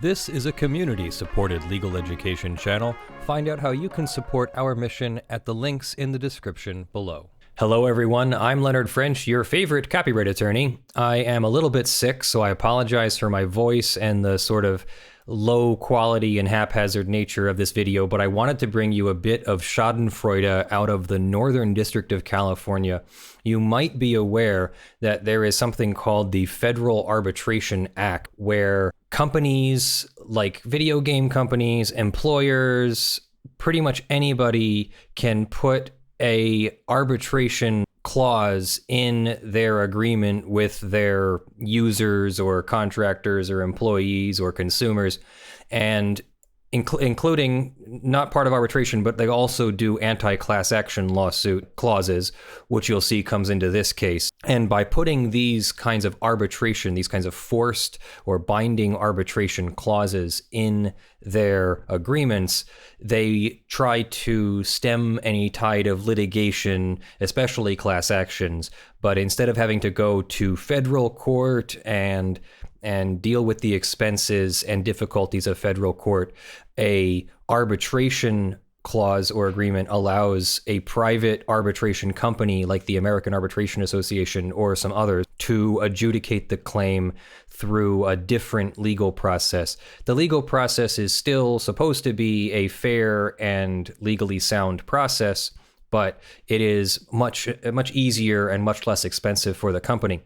This is a community-supported legal education channel. Find out how you can support our mission at the links in the description below. Hello everyone, I'm Leonard French, your favorite copyright attorney. I am a little bit sick, so I apologize for my voice and the sort of low quality and haphazard nature of this video, but I wanted to bring you a bit of schadenfreude out of the Northern District of California. You might be aware that there is something called the Federal Arbitration Act, where companies like video game companies, employers, pretty much anybody can put a arbitration clause in their agreement with their users or contractors or employees or consumers, and including not part of arbitration, but they also do anti-class action lawsuit clauses, which you'll see comes into this case. And by putting these kinds of arbitration, these kinds of forced or binding arbitration clauses in their agreements, they try to stem any tide of litigation, especially class actions. But instead of having to go to federal court and deal with the expenses and difficulties of federal court, a arbitration clause or agreement allows a private arbitration company like the American Arbitration Association or some others to adjudicate the claim through a different legal process. The legal process is still supposed to be a fair and legally sound process, but it is much easier and much less expensive for the company.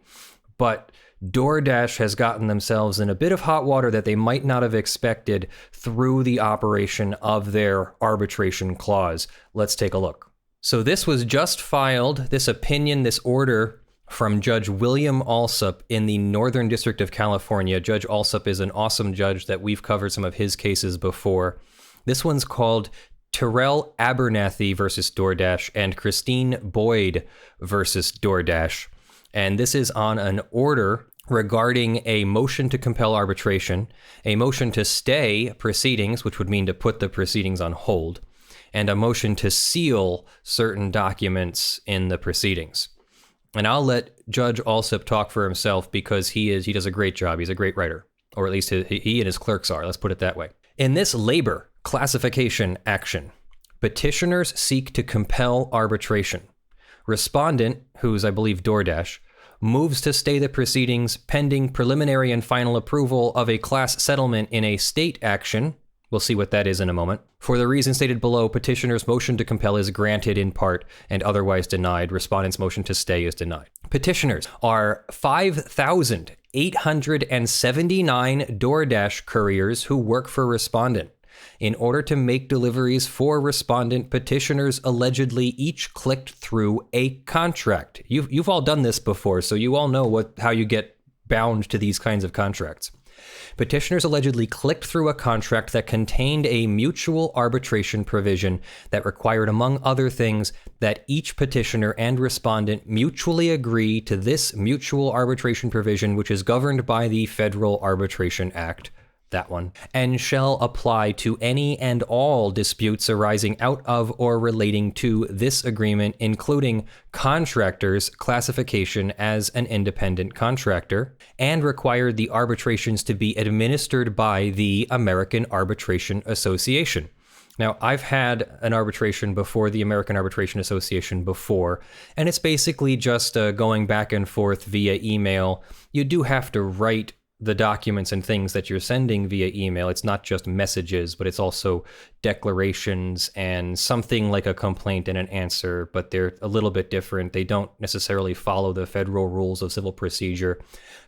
But Doordash has gotten themselves in a bit of hot water that they might not have expected through the operation of their arbitration clause. Let's take a look. So this was just filed, this opinion, this order from Judge William Alsup in the Northern District of California. Judge Alsup is an awesome judge that we've covered some of his cases before. This one's called Terrell Abernathy versus Doordash and Christine Boyd versus Doordash. And this is on an order regarding a motion to compel arbitration, a motion to stay proceedings, which would mean to put the proceedings on hold, and a motion to seal certain documents in the proceedings. And I'll let Judge Alsup talk for himself because he does a great job. He's a great writer, or at least he and his clerks are. Let's put it that way. In this labor classification action, petitioners seek to compel arbitration. Respondent, who's I believe Doordash, moves to stay the proceedings pending preliminary and final approval of a class settlement in a state action. We'll see what that is in a moment. For the reasons stated below, petitioner's motion to compel is granted in part and otherwise denied. Respondent's motion to stay is denied. Petitioners are 5,879 Doordash couriers who work for respondent. In order to make deliveries for respondent, petitioners allegedly each clicked through a contract. You've all done this before, so you all know how you get bound to these kinds of contracts. Petitioners allegedly clicked through a contract that contained a mutual arbitration provision that required, among other things, that each petitioner and respondent mutually agree to this mutual arbitration provision, which is governed by the Federal Arbitration Act. That one, and shall apply to any and all disputes arising out of or relating to this agreement, including contractors' classification as an independent contractor, and required the arbitrations to be administered by the American Arbitration Association. Now, I've had an arbitration before the American Arbitration Association before, and it's basically just going back and forth via email. You do have to write the documents and things that you're sending via email. It's not just messages, but it's also declarations and something like a complaint and an answer, but they're a little bit different. They don't necessarily follow the federal rules of civil procedure.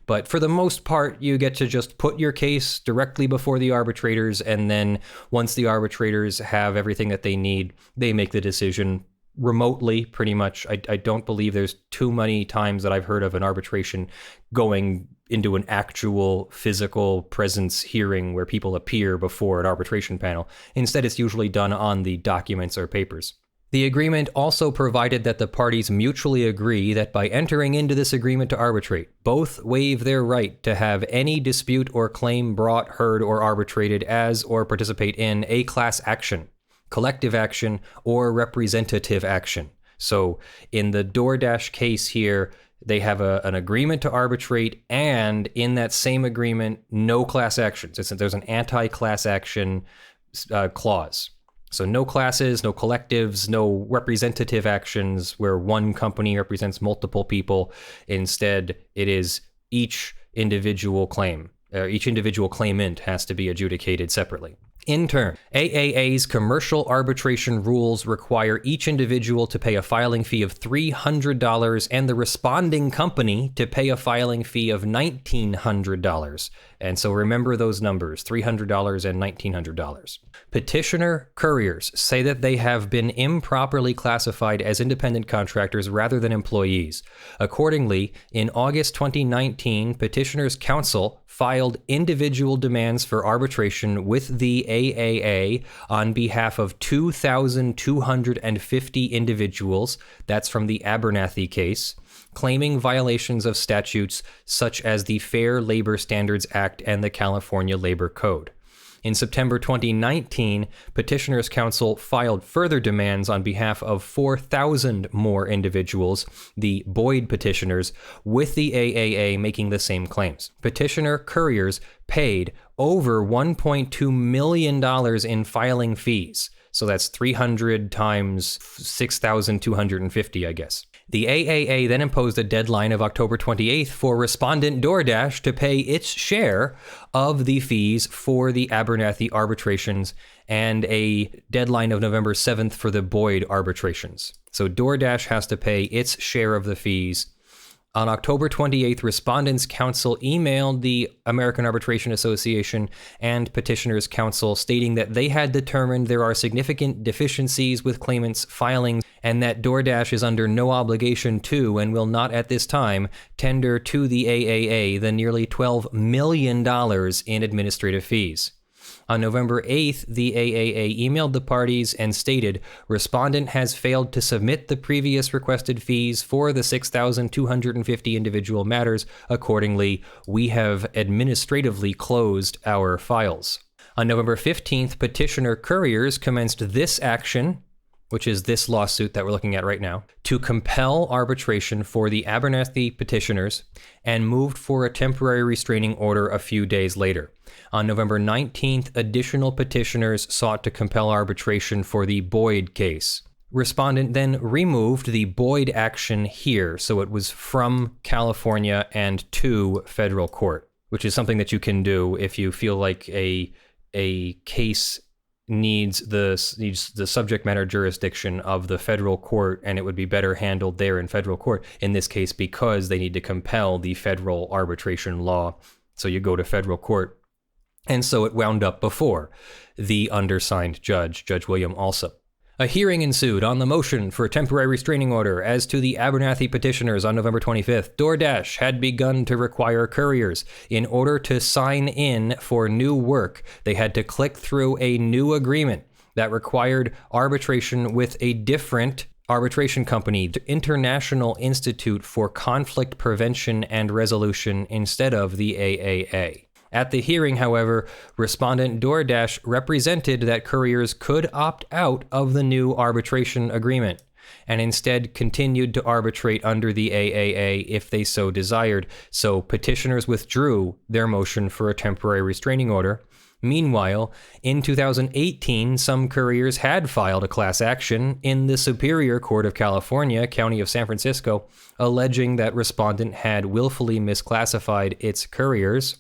But for the most part, you get to just put your case directly before the arbitrators, and then once the arbitrators have everything that they need, they make the decision remotely, pretty much. I don't believe there's too many times that I've heard of an arbitration going into an actual physical presence hearing where people appear before an arbitration panel. Instead, it's usually done on the documents or papers. The agreement also provided that the parties mutually agree that by entering into this agreement to arbitrate, both waive their right to have any dispute or claim brought, heard, or arbitrated as or participate in a class action, collective action, or representative action. So in the Doordash case here, they have an agreement to arbitrate, and in that same agreement, no class actions. There's an anti-class action clause. So no classes, no collectives, no representative actions where one company represents multiple people. Instead, it is each individual claim. Each individual claimant has to be adjudicated separately. In turn, AAA's commercial arbitration rules require each individual to pay a filing fee of $300 and the responding company to pay a filing fee of $1,900. And so remember those numbers, $300 and $1,900. Petitioner couriers say that they have been improperly classified as independent contractors rather than employees. Accordingly, in August 2019, Petitioner's Counsel filed individual demands for arbitration with the AAA on behalf of 2,250 individuals, that's from the Abernathy case, claiming violations of statutes such as the Fair Labor Standards Act and the California Labor Code. In September 2019, Petitioner's Counsel filed further demands on behalf of 4,000 more individuals, the Boyd petitioners, with the AAA making the same claims. Petitioner couriers paid over $1.2 million in filing fees. So that's 300 times 6,250, I guess. The AAA then imposed a deadline of October 28th for respondent Doordash to pay its share of the fees for the Abernathy arbitrations and a deadline of November 7th for the Boyd arbitrations. So Doordash has to pay its share of the fees. On October 28th, Respondents' Counsel emailed the American Arbitration Association and Petitioners' Counsel stating that they had determined there are significant deficiencies with claimants' filings and that Doordash is under no obligation to and will not at this time tender to the AAA the nearly $12 million in administrative fees. On November 8th, the AAA emailed the parties and stated, Respondent has failed to submit the previous requested fees for the 6,250 individual matters. Accordingly, we have administratively closed our files. On November 15th, petitioner couriers commenced this action, which is this lawsuit that we're looking at right now, to compel arbitration for the Abernathy petitioners and moved for a temporary restraining order a few days later. On November 19th, additional petitioners sought to compel arbitration for the Boyd case. Respondent then removed the Boyd action here, so it was from California and to federal court, which is something that you can do if you feel like a case needs the subject matter jurisdiction of the federal court, and it would be better handled there in federal court, in this case because they need to compel the federal arbitration law. So you go to federal court. And so it wound up before the undersigned judge, Judge William Alsop. A hearing ensued on the motion for a temporary restraining order as to the Abernathy petitioners on November 25th. Doordash had begun to require couriers. In order to sign in for new work, they had to click through a new agreement that required arbitration with a different arbitration company, the International Institute for Conflict Prevention and Resolution, instead of the AAA. At the hearing, however, Respondent Doordash represented that couriers could opt out of the new arbitration agreement and instead continued to arbitrate under the AAA if they so desired, so petitioners withdrew their motion for a temporary restraining order. Meanwhile, in 2018, some couriers had filed a class action in the Superior Court of California, County of San Francisco, alleging that Respondent had willfully misclassified its couriers.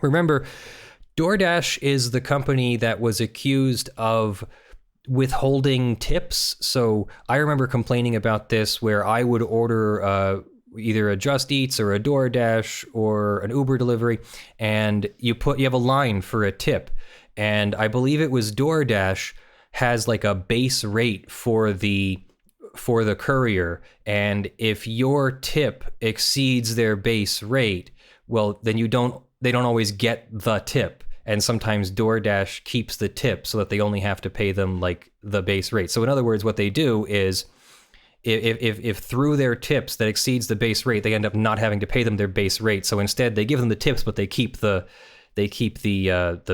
Remember, Doordash is the company that was accused of withholding tips. So I remember complaining about this where I would order either a Just Eats or a Doordash or an Uber delivery, and you have a line for a tip. And I believe it was Doordash has like a base rate for the courier. And if your tip exceeds their base rate, well, then they don't always get the tip. And sometimes Doordash keeps the tip so that they only have to pay them like the base rate. So in other words, what they do is if through their tips that exceeds the base rate, they end up not having to pay them their base rate. So instead they give them the tips, but they keep the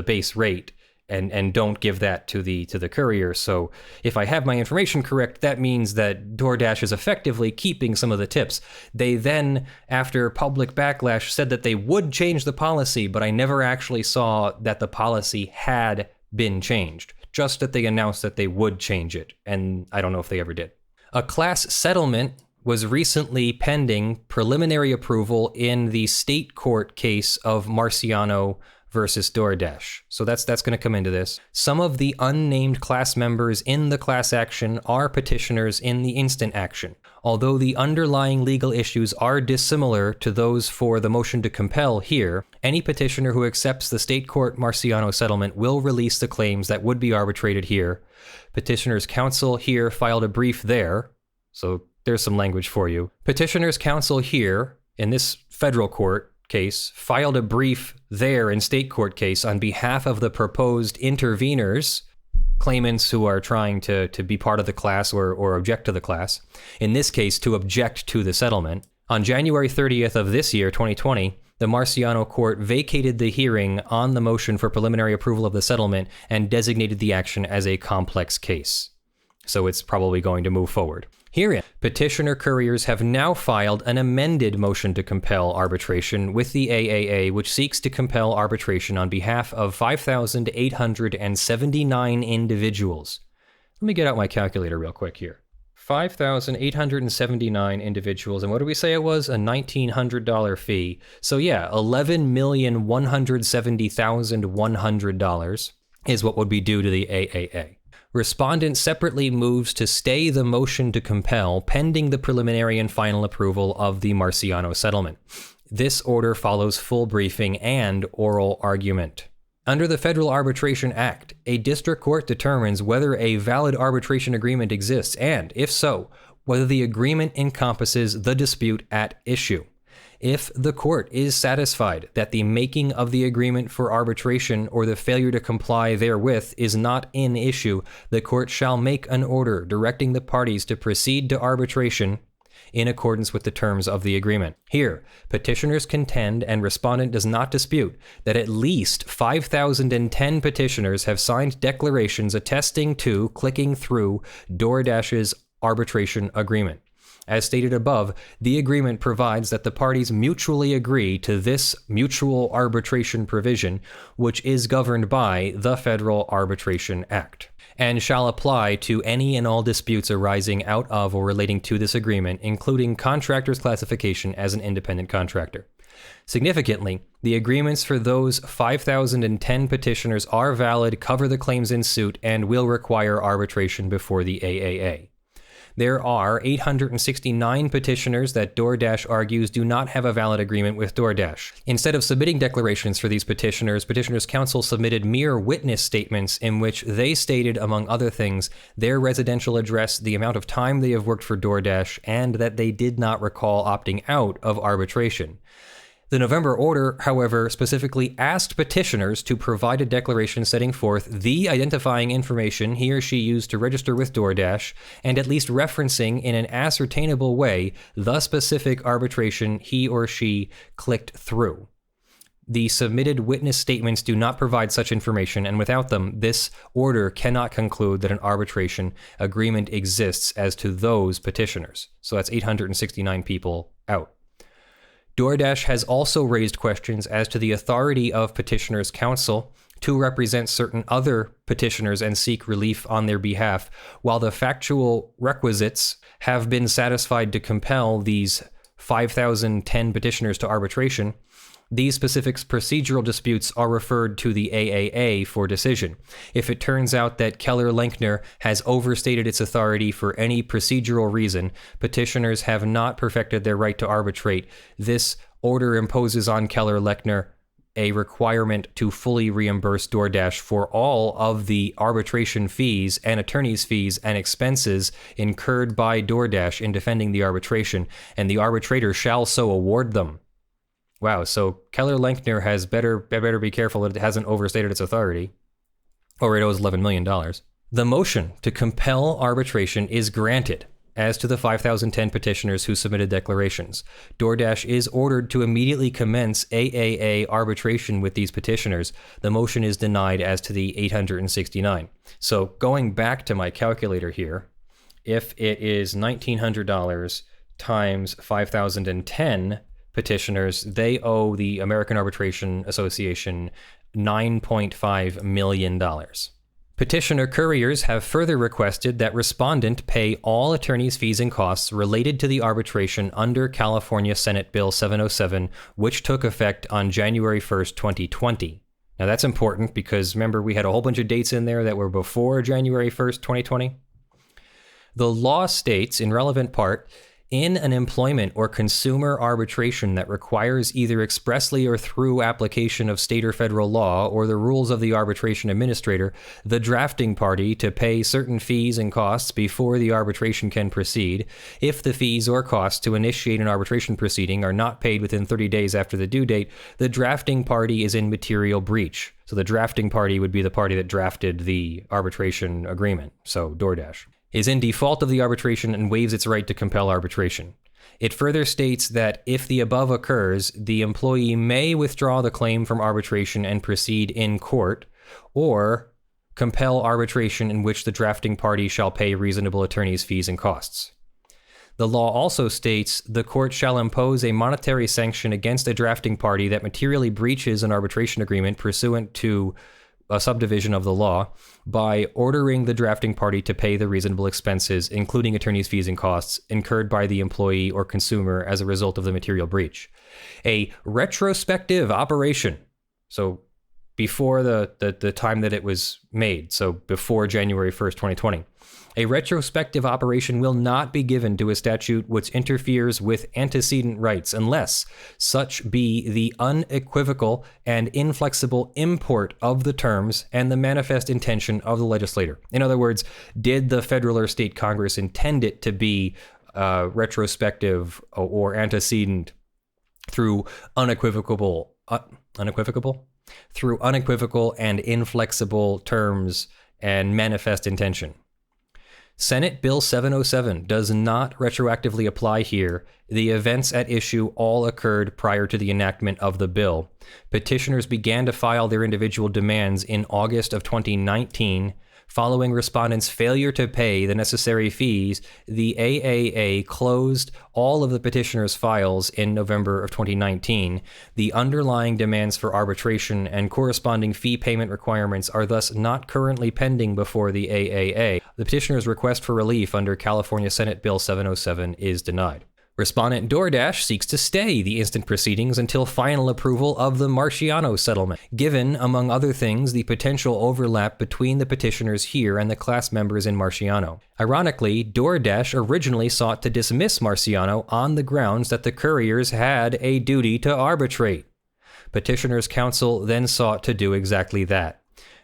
base rate. and don't give that to the courier. So if I have my information correct, that means that Doordash is effectively keeping some of the tips. They then, after public backlash, said that they would change the policy, but I never actually saw that the policy had been changed. Just that they announced that they would change it, and I don't know if they ever did. A class settlement was recently pending preliminary approval in the state court case of Marciano versus Doordash. So that's going to come into this. Some of the unnamed class members in the class action are petitioners in the instant action. Although the underlying legal issues are dissimilar to those for the motion to compel here, any petitioner who accepts the state court Marciano settlement will release the claims that would be arbitrated here. Petitioners' counsel here filed a brief there, so there's some language for you. Petitioners' counsel here, in this federal court case, filed a brief there in state court case on behalf of the proposed interveners, claimants who are trying to be part of the class or object to the class. In this case, to object to the settlement. On January 30th of this year, 2020, the Marciano court vacated the hearing on the motion for preliminary approval of the settlement and designated the action as a complex case. So it's probably going to move forward. Herein, petitioner couriers have now filed an amended motion to compel arbitration with the AAA, which seeks to compel arbitration on behalf of 5,879 individuals. Let me get out my calculator real quick here. 5,879 individuals, and what did we say it was? A $1,900 fee. So yeah, $11,170,100 is what would be due to the AAA. Respondent separately moves to stay the motion to compel pending the preliminary and final approval of the Marciano settlement. This order follows full briefing and oral argument. Under the Federal Arbitration Act, a district court determines whether a valid arbitration agreement exists and, if so, whether the agreement encompasses the dispute at issue. If the court is satisfied that the making of the agreement for arbitration or the failure to comply therewith is not in issue, the court shall make an order directing the parties to proceed to arbitration in accordance with the terms of the agreement. Here, petitioners contend and respondent does not dispute that at least 5,010 petitioners have signed declarations attesting to clicking through Doordash's arbitration agreement. As stated above, the agreement provides that the parties mutually agree to this mutual arbitration provision, which is governed by the Federal Arbitration Act, and shall apply to any and all disputes arising out of or relating to this agreement, including contractor's classification as an independent contractor. Significantly, the agreements for those 5,010 petitioners are valid, cover the claims in suit, and will require arbitration before the AAA. There are 869 petitioners that Doordash argues do not have a valid agreement with Doordash. Instead of submitting declarations for these petitioners, Petitioners' Counsel submitted mere witness statements in which they stated, among other things, their residential address, the amount of time they have worked for Doordash, and that they did not recall opting out of arbitration. The November order, however, specifically asked petitioners to provide a declaration setting forth the identifying information he or she used to register with Doordash, and at least referencing in an ascertainable way the specific arbitration he or she clicked through. The submitted witness statements do not provide such information, and without them, this order cannot conclude that an arbitration agreement exists as to those petitioners. So that's 869 people out. Doordash has also raised questions as to the authority of Petitioners' Counsel to represent certain other petitioners and seek relief on their behalf. While the factual requisites have been satisfied to compel these 5,010 petitioners to arbitration, these specific procedural disputes are referred to the AAA for decision. If it turns out that Keller-Lenkner has overstated its authority for any procedural reason, petitioners have not perfected their right to arbitrate. This order imposes on Keller-Lenkner a requirement to fully reimburse Doordash for all of the arbitration fees and attorney's fees and expenses incurred by Doordash in defending the arbitration, and the arbitrator shall so award them. Wow, so Keller-Lenkner has better be careful that it hasn't overstated its authority, or it owes $11 million. The motion to compel arbitration is granted, as to the 5,010 petitioners who submitted declarations. Doordash is ordered to immediately commence AAA arbitration with these petitioners. The motion is denied as to the 869. So going back to my calculator here, if it is $1,900 times 5,010 petitioners, they owe the American Arbitration Association $9.5 million. Petitioner couriers have further requested that respondent pay all attorneys' fees and costs related to the arbitration under California Senate Bill 707, which took effect on January 1st, 2020. Now that's important because remember we had a whole bunch of dates in there that were before January 1st, 2020. The law states, in relevant part, in an employment or consumer arbitration that requires either expressly or through application of state or federal law or the rules of the arbitration administrator, the drafting party to pay certain fees and costs before the arbitration can proceed. If the fees or costs to initiate an arbitration proceeding are not paid within 30 days after the due date, the drafting party is in material breach. So the drafting party would be the party that drafted the arbitration agreement, so Doordash, is in default of the arbitration and waives its right to compel arbitration. It further states that if the above occurs, the employee may withdraw the claim from arbitration and proceed in court, or compel arbitration in which the drafting party shall pay reasonable attorney's fees and costs. The law also states the court shall impose a monetary sanction against a drafting party that materially breaches an arbitration agreement pursuant to a subdivision of the law by ordering the drafting party to pay the reasonable expenses, including attorney's fees and costs, incurred by the employee or consumer as a result of the material breach. A retrospective operation, so before the time that it was made, so before January 1st, 2020. A retrospective operation will not be given to a statute which interferes with antecedent rights unless such be the unequivocal and inflexible import of the terms and the manifest intention of the legislator. In other words, did the federal or state Congress intend it to be retrospective or antecedent through unequivocal and inflexible terms and manifest intention? Senate Bill 707 does not retroactively apply here. The events at issue all occurred prior to the enactment of the bill. Petitioners began to file their individual demands in August of 2019. Following respondents' failure to pay the necessary fees, the AAA closed all of the petitioners' files in November of 2019. The underlying demands for arbitration and corresponding fee payment requirements are thus not currently pending before the AAA. The petitioner's request for relief under California Senate Bill 707 is denied. Respondent Doordash seeks to stay the instant proceedings until final approval of the Marciano settlement, given, among other things, the potential overlap between the petitioners here and the class members in Marciano. Ironically, Doordash originally sought to dismiss Marciano on the grounds that the couriers had a duty to arbitrate. Petitioners' counsel then sought to do exactly that.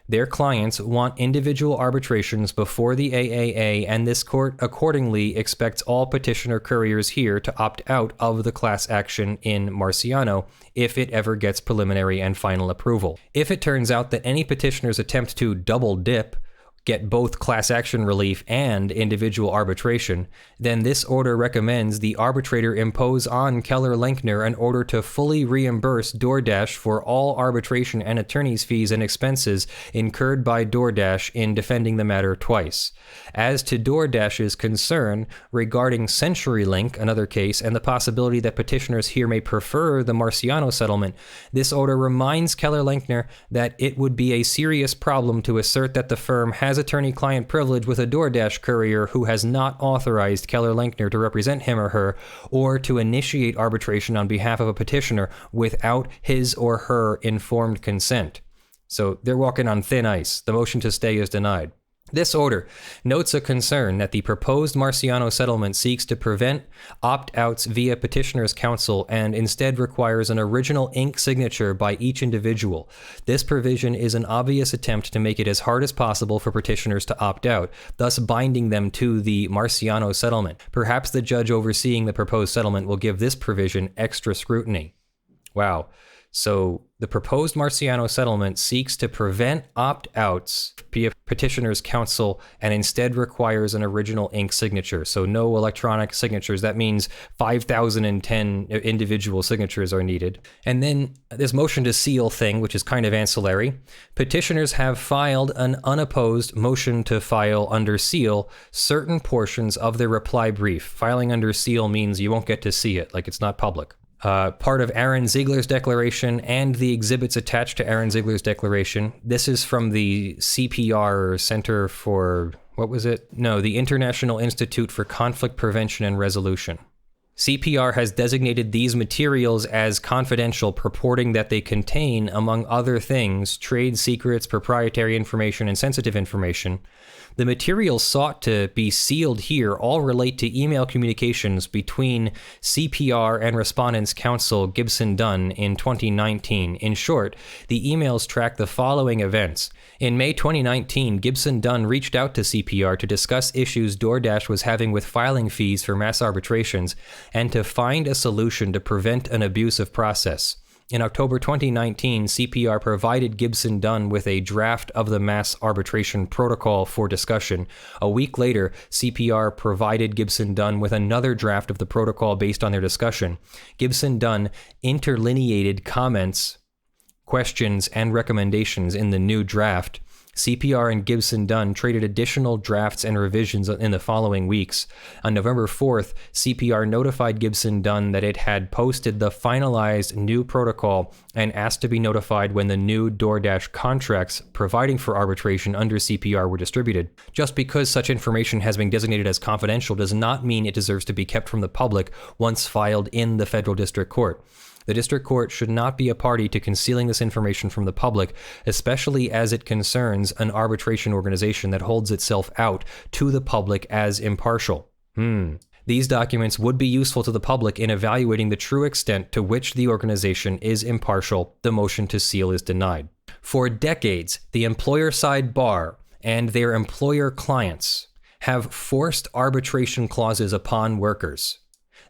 Their clients want individual arbitrations before the AAA, and this court accordingly expects all petitioner couriers here to opt out of the class action in Marciano if it ever gets preliminary and final approval. If it turns out that any petitioners attempt to double dip, get both class action relief and individual arbitration, then this order recommends the arbitrator impose on Keller-Lenkner an order to fully reimburse Doordash for all arbitration and attorney's fees and expenses incurred by Doordash in defending the matter twice. As to Doordash's concern regarding CenturyLink, another case, and the possibility that petitioners here may prefer the Marciano settlement, this order reminds Keller-Lenkner that it would be a serious problem to assert that the firm has attorney-client privilege with a Doordash courier who has not authorized Keller-Lenkner to represent him or her, or to initiate arbitration on behalf of a petitioner without his or her informed consent. So they're walking on thin ice. The motion to stay is denied. This order notes a concern that the proposed Marciano settlement seeks to prevent opt-outs via petitioner's counsel and instead requires an original ink signature by each individual. This provision is an obvious attempt to make it as hard as possible for petitioners to opt out, thus binding them to the Marciano settlement. Perhaps the judge overseeing the proposed settlement will give this provision extra scrutiny. Wow. So the proposed Marciano settlement seeks to prevent opt-outs via petitioner's counsel and instead requires an original ink signature. So no electronic signatures. That means 5,010 individual signatures are needed. And then this motion to seal thing, which is kind of ancillary. Petitioners have filed an unopposed motion to file under seal certain portions of their reply brief. Filing under seal means you won't get to see it, like it's not public. Part of Aaron Ziegler's declaration and the exhibits attached to Aaron Ziegler's declaration. This is from the CPR Center for, what was it? No, the International Institute for Conflict Prevention and Resolution. CPR has designated these materials as confidential, purporting that they contain, among other things, trade secrets, proprietary information, and sensitive information. The materials sought to be sealed here all relate to email communications between CPR and Respondents' Counsel Gibson Dunn in 2019. In short, the emails track the following events. In May 2019, Gibson Dunn reached out to CPR to discuss issues Doordash was having with filing fees for mass arbitrations and to find a solution to prevent an abusive process. In October 2019, CPR provided Gibson Dunn with a draft of the mass arbitration protocol for discussion. A week later, CPR provided Gibson Dunn with another draft of the protocol based on their discussion. Gibson Dunn interlineated comments, questions, and recommendations in the new draft. CPR and Gibson Dunn traded additional drafts and revisions in the following weeks. On November 4th, CPR notified Gibson Dunn that it had posted the finalized new protocol and asked to be notified when the new Doordash contracts providing for arbitration under CPR were distributed. Just because such information has been designated as confidential does not mean it deserves to be kept from the public once filed in the federal district court. The district court should not be a party to concealing this information from the public, especially as it concerns an arbitration organization that holds itself out to the public as impartial. These documents would be useful to the public in evaluating the true extent to which the organization is impartial. The motion to seal is denied. For decades, the employer-side bar and their employer clients have forced arbitration clauses upon workers,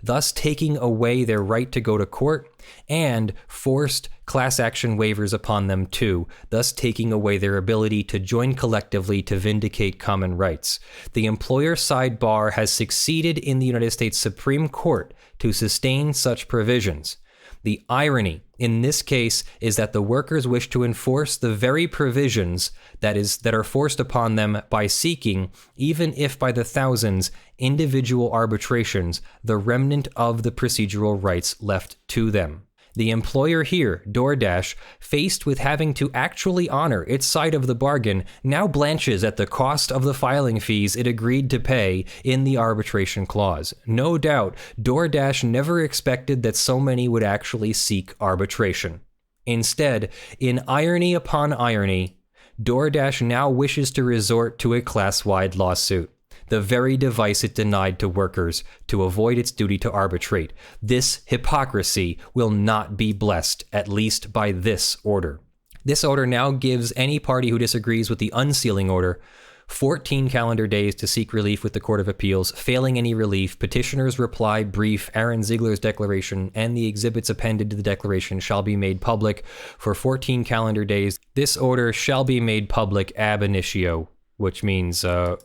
thus taking away their right to go to court, and forced class action waivers upon them too, thus taking away their ability to join collectively to vindicate common rights. The employer-side bar has succeeded in the United States Supreme Court to sustain such provisions. The irony in this case is that the workers wish to enforce the very provisions that are forced upon them by seeking, even if by the thousands, individual arbitrations, the remnant of the procedural rights left to them. The employer here, Doordash, faced with having to actually honor its side of the bargain, now blanches at the cost of the filing fees it agreed to pay in the arbitration clause. No doubt, Doordash never expected that so many would actually seek arbitration. Instead, in irony upon irony, Doordash now wishes to resort to a class-wide lawsuit, the very device it denied to workers to avoid its duty to arbitrate. This hypocrisy will not be blessed, at least by this order. This order now gives any party who disagrees with the unsealing order 14 calendar days to seek relief with the Court of Appeals. Failing any relief, petitioner's reply brief, Aaron Ziegler's declaration, and the exhibits appended to the declaration shall be made public for 14 calendar days. This order shall be made public ab initio, which means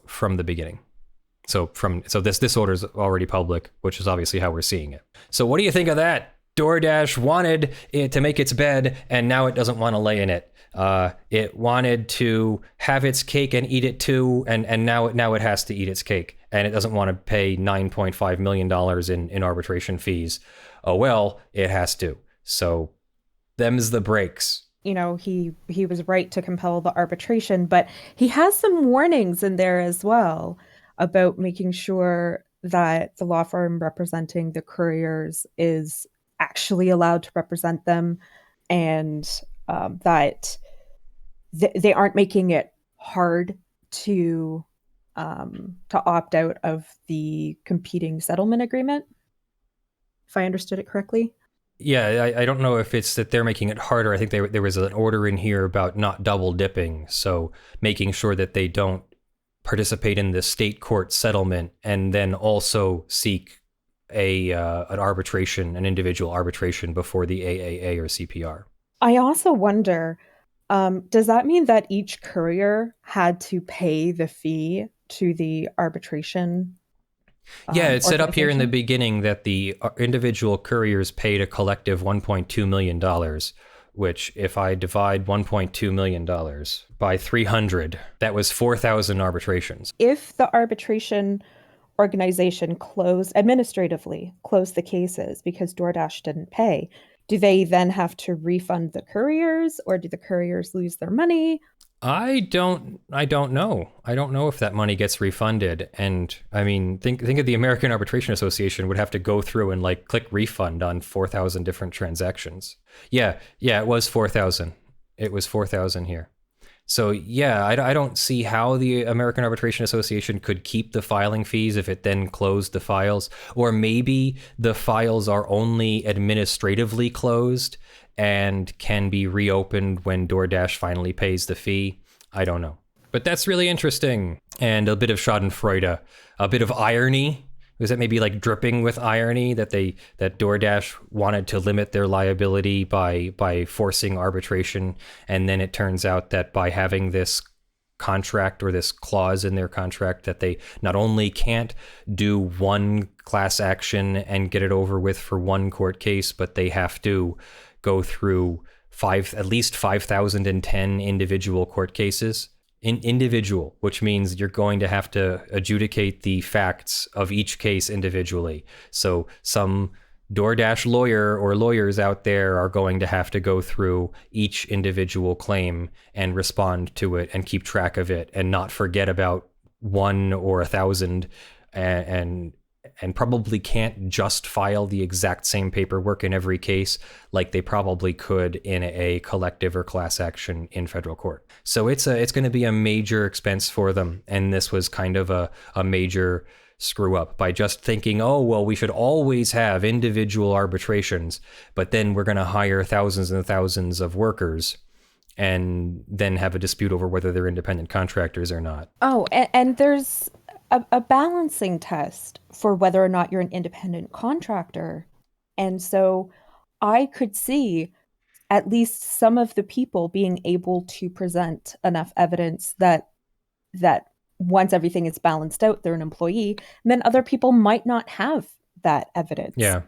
from the beginning. So this order is already public, which is obviously how we're seeing it. So what do you think of that? Doordash wanted it to make its bed, and now it doesn't want to lay in it. It wanted to have its cake and eat it too, and now it has to eat its cake, and it doesn't want to pay $9.5 million in arbitration fees. Oh well, it has to. So them's the breaks. You know, he was right to compel the arbitration, but he has some warnings in there as well about making sure that the law firm representing the couriers is actually allowed to represent them, and that they aren't making it hard to opt out of the competing settlement agreement, if I understood it correctly. Yeah, I don't know if it's that they're making it harder. I think there was an order in here about not double dipping, so making sure that they don't participate in the state court settlement and then also seek an arbitration, an individual arbitration before the AAA or CPR. I also wonder, does that mean that each courier had to pay the fee to the arbitration Yeah, it said up here in the organization? beginning that the individual couriers paid a collective $1.2 million, which if I divide $1.2 million by 300, that was 4,000 arbitrations. If the arbitration organization administratively closed the cases because Doordash didn't pay, do they then have to refund the couriers, or do the couriers lose their money? I don't know. I don't know if that money gets refunded. And I mean, think of the American Arbitration Association would have to go through and like click refund on 4,000 different transactions. Yeah, it was 4,000. It was 4,000 here. So yeah, I don't see how the American Arbitration Association could keep the filing fees if it then closed the files, or maybe the files are only administratively closed and can be reopened when Doordash finally pays the fee. I don't know. But that's really interesting. And a bit of schadenfreude, a bit of irony. Was that maybe like dripping with irony that Doordash wanted to limit their liability by forcing arbitration, and then it turns out that by having this contract or this clause in their contract that they not only can't do one class action and get it over with for one court case, but they have to go through at least 5,010 individual court cases. Individual, which means you're going to have to adjudicate the facts of each case individually. So some Doordash lawyer or lawyers out there are going to have to go through each individual claim and respond to it and keep track of it and not forget about one or 1,000, and probably can't just file the exact same paperwork in every case like they probably could in a collective or class action in federal court. So it's going to be a major expense for them. And this was kind of a major screw up by just thinking, oh, well, we should always have individual arbitrations, but then we're going to hire thousands and thousands of workers and then have a dispute over whether they're independent contractors or not. Oh, and there's a balancing test for whether or not you're an independent contractor. And so I could see at least some of the people being able to present enough evidence that once everything is balanced out, they're an employee, and then other people might not have that evidence. Yeah.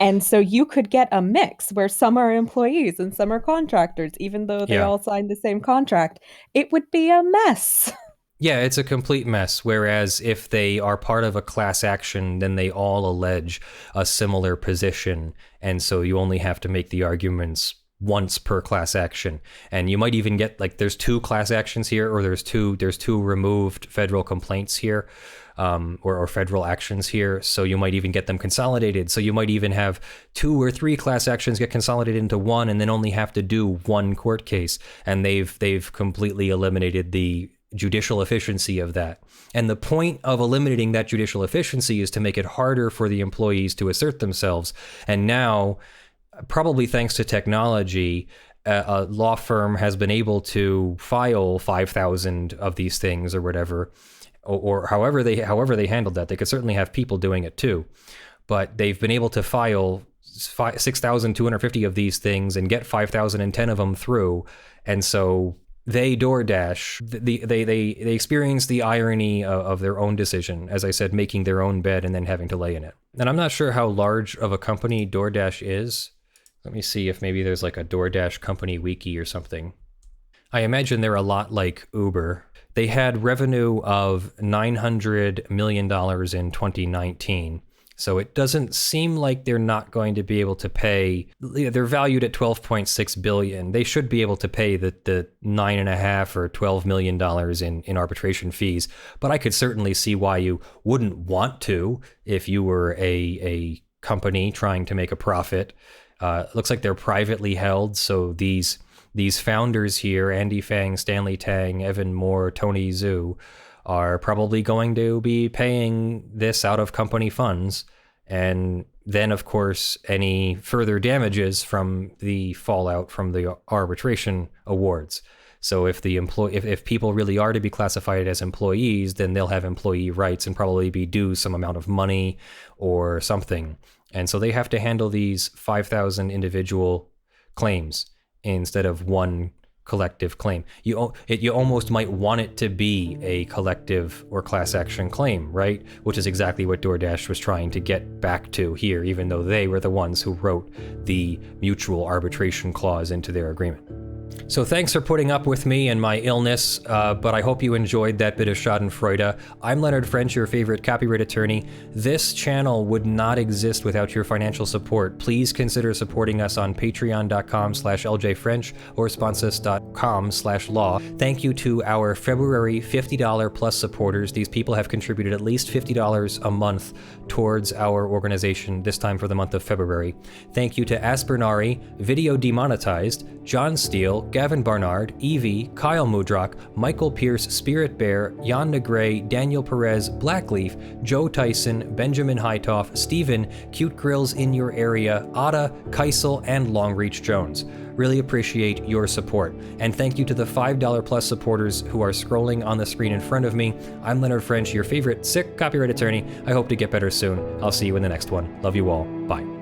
And so you could get a mix where some are employees and some are contractors, even though they all signed the same contract. It would be a mess. Yeah, it's a complete mess. Whereas if they are part of a class action, then they all allege a similar position. And so you only have to make the arguments once per class action. And you might even get like there's 2 class actions here, or there's two removed federal complaints here, or federal actions here. So you might even get them consolidated. So you might even have 2 or 3 class actions get consolidated into one and then only have to do one court case. And they've completely eliminated the judicial efficiency of that. And the point of eliminating that judicial efficiency is to make it harder for the employees to assert themselves. And now, probably thanks to technology, a law firm has been able to file 5,000 of these things or whatever, or however they handled that. They could certainly have people doing it too, but they've been able to file 6,250 of these things and get 5,010 of them through. And so they Doordash, they experience the irony of their own decision, as I said, making their own bed and then having to lay in it. And I'm not sure how large of a company Doordash is. Let me see if maybe there's like a Doordash company wiki or something. I imagine they're a lot like Uber. They had revenue of $900 million in 2019. So it doesn't seem like they're not going to be able to pay. They're valued at $12.6 billion. They should be able to pay the $9.5 or $12 million in arbitration fees. But I could certainly see why you wouldn't want to if you were a company trying to make a profit. Looks like they're privately held. So these founders here, Andy Fang, Stanley Tang, Evan Moore, Tony Zhu, are probably going to be paying this out of company funds. And then, of course, any further damages from the fallout from the arbitration awards. So if if people really are to be classified as employees, then they'll have employee rights and probably be due some amount of money or something. And so they have to handle these 5,000 individual claims instead of one collective claim. You almost might want it to be a collective or class action claim, right? Which is exactly what Doordash was trying to get back to here, even though they were the ones who wrote the mutual arbitration clause into their agreement. So thanks for putting up with me and my illness, but I hope you enjoyed that bit of Schadenfreude. I'm Leonard French, your favorite copyright attorney. This channel would not exist without your financial support. Please consider supporting us on patreon.com/ljfrench or sponsors.com/law. Thank you to our February $50 plus supporters. These people have contributed at least $50 a month towards our organization, this time for the month of February. Thank you to Aspernari, Video Demonetized, John Steele, Gavin Barnard, Eevi, Kyle Mudrak, Michael Pearce, Spirit Bear, Jan Negrey, Daniel Perez, Blackleaf, Joe Tyson, Benjamin Hitov, Stephen, Cute Grills in Your Area, Ottah, Kysal, and Longreach Jones. Really appreciate your support. And thank you to the $5 plus supporters who are scrolling on the screen in front of me. I'm Leonard French, your favorite sick copyright attorney. I hope to get better soon. I'll see you in the next one. Love you all. Bye.